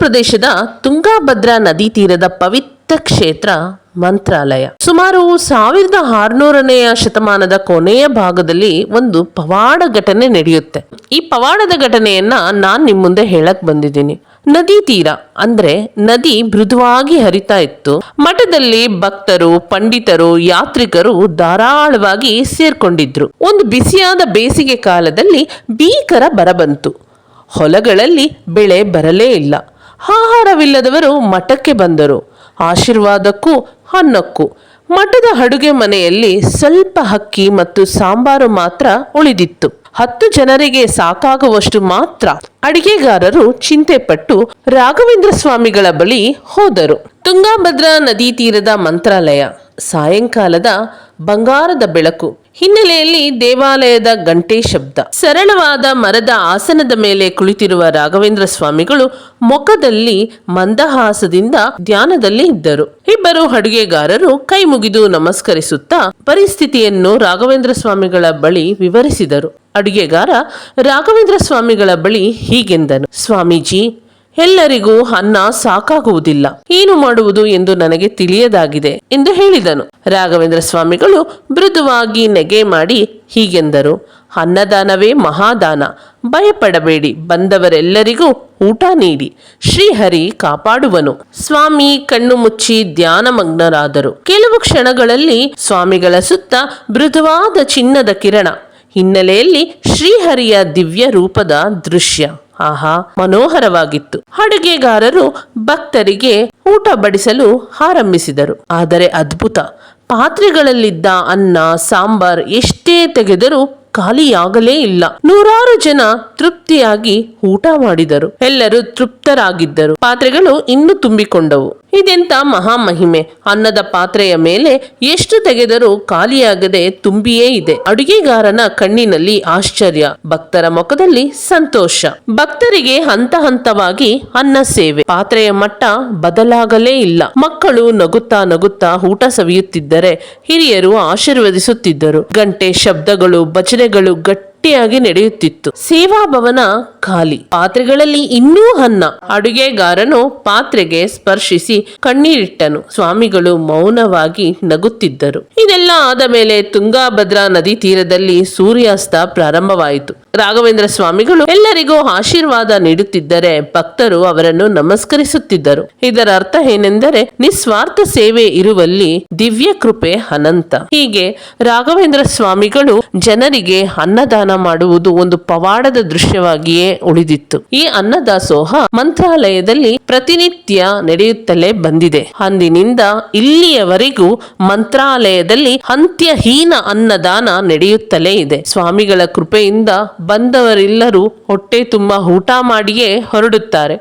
ಪ್ರದೇಶದ ತುಂಗಾಭದ್ರಾ ನದಿ ತೀರದ ಪವಿತ್ರ ಕ್ಷೇತ್ರ ಮಂತ್ರಾಲಯ. ಸುಮಾರು 1600ನೆಯ ಶತಮಾನದ ಕೊನೆಯ ಭಾಗದಲ್ಲಿ ಒಂದು ಪವಾಡ ಘಟನೆ ನಡೆಯುತ್ತೆ. ಈ ಪವಾಡದ ಘಟನೆಯನ್ನ ನಾನ್ ನಿಮ್ ಮುಂದೆ ಹೇಳಕ್ ಬಂದಿದ್ದೀನಿ. ನದಿ ತೀರ ಅಂದ್ರೆ ನದಿ ಮೃದುವಾಗಿ ಹರಿತಾ ಇತ್ತು. ಮಠದಲ್ಲಿ ಭಕ್ತರು, ಪಂಡಿತರು, ಯಾತ್ರಿಕರು ಧಾರಾಳವಾಗಿ ಸೇರ್ಕೊಂಡಿದ್ರು. ಒಂದು ಬಿಸಿಯಾದ ಬೇಸಿಗೆ ಕಾಲದಲ್ಲಿ ಭೀಕರ ಬರ ಬಂತು. ಹೊಲಗಳಲ್ಲಿ ಬೆಳೆ ಬರಲೇ ಇಲ್ಲ. ಆಹಾರವಿಲ್ಲದವರು ಮಠಕ್ಕೆ ಬಂದರು. ಆಶೀರ್ವಾದಕ್ಕೂ ಅನ್ನಕ್ಕೂ. ಮಠದ ಅಡುಗೆ ಮನೆಯಲ್ಲಿ ಸ್ವಲ್ಪ ಅಕ್ಕಿ ಮತ್ತು ಸಾಂಬಾರು ಮಾತ್ರ ಉಳಿದಿತ್ತು. 10 ಜನರಿಗೆ ಸಾಕಾಗುವಷ್ಟು ಮಾತ್ರ. ಅಡಿಗೆಗಾರರು ಚಿಂತೆ ಪಟ್ಟು ರಾಘವೇಂದ್ರ ಸ್ವಾಮಿಗಳ ಬಳಿ ಹೋದರು. ತುಂಗಾಭದ್ರಾ ನದಿ ತೀರದ ಮಂತ್ರಾಲಯ. ಸಾಯಂಕಾಲದ ಬಂಗಾರದ ಬೆಳಕು, ಹಿನ್ನೆಲೆಯಲ್ಲಿ ದೇವಾಲಯದ ಗಂಟೆ ಶಬ್ದ. ಸರಳವಾದ ಮರದ ಆಸನದ ಮೇಲೆ ಕುಳಿತಿರುವ ರಾಘವೇಂದ್ರ ಸ್ವಾಮಿಗಳು ಮುಖದಲ್ಲಿ ಮಂದಹಾಸದಿಂದ ಧ್ಯಾನದಲ್ಲಿ ಇದ್ದರು. ಇಬ್ಬರು ಅಡುಗೆಗಾರರು ಕೈ ಮುಗಿದು ನಮಸ್ಕರಿಸುತ್ತಾ ಪರಿಸ್ಥಿತಿಯನ್ನು ರಾಘವೇಂದ್ರ ಸ್ವಾಮಿಗಳ ಬಳಿ ವಿವರಿಸಿದರು. ಅಡುಗೆಗಾರ ರಾಘವೇಂದ್ರ ಸ್ವಾಮಿಗಳ ಬಳಿ ಹೀಗೆಂದನು: ಸ್ವಾಮೀಜಿ, ಎಲ್ಲರಿಗೂ ಅನ್ನ ಸಾಕಾಗುವುದಿಲ್ಲ. ಏನು ಮಾಡುವುದು ಎಂದು ನನಗೆ ತಿಳಿಯದಾಗಿದೆ ಎಂದು ಹೇಳಿದನು. ರಾಘವೇಂದ್ರ ಸ್ವಾಮಿಗಳು ಮೃದುವಾಗಿ ನೆಗೆ ಮಾಡಿ ಹೀಗೆಂದರು: ಅನ್ನದಾನವೇ ಮಹಾದಾನ. ಭಯಪಡಬೇಡಿ, ಬಂದವರೆಲ್ಲರಿಗೂ ಊಟ ನೀಡಿ. ಶ್ರೀಹರಿ ಕಾಪಾಡುವನು. ಸ್ವಾಮಿ ಕಣ್ಣು ಮುಚ್ಚಿ ಧ್ಯಾನಮಗ್ನರಾದರು. ಕೆಲವು ಕ್ಷಣಗಳಲ್ಲಿ ಸ್ವಾಮಿಗಳ ಸುತ್ತ ಮೃದುವಾದ ಚಿನ್ನದ ಕಿರಣ, ಹಿನ್ನೆಲೆಯಲ್ಲಿ ಶ್ರೀಹರಿಯ ದಿವ್ಯ ರೂಪದ ದೃಶ್ಯ. ಆಹಾ, ಮನೋಹರವಾಗಿತ್ತು. ಅಡುಗೆಗಾರರು ಭಕ್ತರಿಗೆ ಊಟ ಬಡಿಸಲು ಆರಂಭಿಸಿದರು. ಆದರೆ ಅದ್ಭುತ, ಪಾತ್ರೆಗಳಲ್ಲಿದ್ದ ಅನ್ನ ಸಾಂಬಾರ್ ಎಷ್ಟೇ ತೆಗೆದರೂ ಖಾಲಿಯಾಗಲೇ ಇಲ್ಲ. 100 ಜನ ತೃಪ್ತಿಯಾಗಿ ಊಟ ಮಾಡಿದರು. ಎಲ್ಲರೂ ತೃಪ್ತರಾಗಿದ್ದರು. ಪಾತ್ರೆಗಳು ಇನ್ನೂ ತುಂಬಿಕೊಂಡವು. ಇದೆಂತ ಮಹಾಮಹಿಮೆ! ಅನ್ನದ ಪಾತ್ರೆಯ ಮೇಲೆ ಎಷ್ಟು ತೆಗೆದರೂ ಖಾಲಿಯಾಗದೆ ತುಂಬಿಯೇ ಇದೆ. ಅಡುಗೆಗಾರನ ಕಣ್ಣಿನಲ್ಲಿ ಆಶ್ಚರ್ಯ, ಭಕ್ತರ ಮುಖದಲ್ಲಿ ಸಂತೋಷ. ಭಕ್ತರಿಗೆ ಹಂತ ಹಂತವಾಗಿ ಅನ್ನ ಸೇವೆ. ಪಾತ್ರೆಯ ಮಟ್ಟ ಬದಲಾಗಲೇ ಇಲ್ಲ. ಮಕ್ಕಳು ನಗುತ್ತಾ ನಗುತ್ತಾ ಊಟ ಸವಿಯುತ್ತಿದ್ದರೆ ಹಿರಿಯರು ಆಶೀರ್ವದಿಸುತ್ತಿದ್ದರು. ಗಂಟೆ ಶಬ್ದಗಳು, ಭಜನೆಗಳು ಗಟ್ಟಿಯಾಗಿ ನಡೆಯುತ್ತಿತ್ತು. ಸೇವಾ ಭವನ ಖಾಲಿ. ಪಾತ್ರೆಗಳಲ್ಲಿ ಇನ್ನೂ ಅನ್ನ. ಅಡುಗೆಗಾರನು ಪಾತ್ರೆಗೆ ಸ್ಪರ್ಶಿಸಿ ಕಣ್ಣೀರಿಟ್ಟನು. ಸ್ವಾಮಿಗಳು ಮೌನವಾಗಿ ನಗುತ್ತಿದ್ದರು. ಇದೆಲ್ಲ ಆದ ಮೇಲೆ ತುಂಗಾಭದ್ರಾ ನದಿ ತೀರದಲ್ಲಿ ಸೂರ್ಯಾಸ್ತ ಪ್ರಾರಂಭವಾಯಿತು. ರಾಘವೇಂದ್ರ ಸ್ವಾಮಿಗಳು ಎಲ್ಲರಿಗೂ ಆಶೀರ್ವಾದ ನೀಡುತ್ತಿದ್ದರೆ ಭಕ್ತರು ಅವರನ್ನು ನಮಸ್ಕರಿಸುತ್ತಿದ್ದರು. ಇದರ ಅರ್ಥ ಏನೆಂದರೆ, ನಿಸ್ವಾರ್ಥ ಸೇವೆ ಇರುವಲ್ಲಿ ದಿವ್ಯ ಕೃಪೆ ಅನಂತ. ಹೀಗೆ ರಾಘವೇಂದ್ರ ಸ್ವಾಮಿಗಳು ಜನರಿಗೆ ಅನ್ನದಾನ ಮಾಡುವುದು ಒಂದು ಪವಾಡದ ದೃಶ್ಯವಾಗಿಯೇ ಉಳಿದಿತ್ತು. ಈ ಅನ್ನದಾಸೋಹ ಮಂತ್ರಾಲಯದಲ್ಲಿ ಪ್ರತಿನಿತ್ಯ ನಡೆಯುತ್ತಲೇ ಬಂದಿದೆ. ಅಂದಿನಿಂದ ಇಲ್ಲಿಯವರೆಗೂ ಮಂತ್ರಾಲಯದಲ್ಲಿ ಅಂತ್ಯಹೀನ ಅನ್ನದಾನ ನಡೆಯುತ್ತಲೇ ಇದೆ. ಸ್ವಾಮಿಗಳ ಕೃಪೆಯಿಂದ ಬಂದವರೆಲ್ಲರೂ ಹೊಟ್ಟೆ ತುಂಬ ಊಟ ಮಾಡಿಯೇ ಹೊರಡುತ್ತಾರೆ.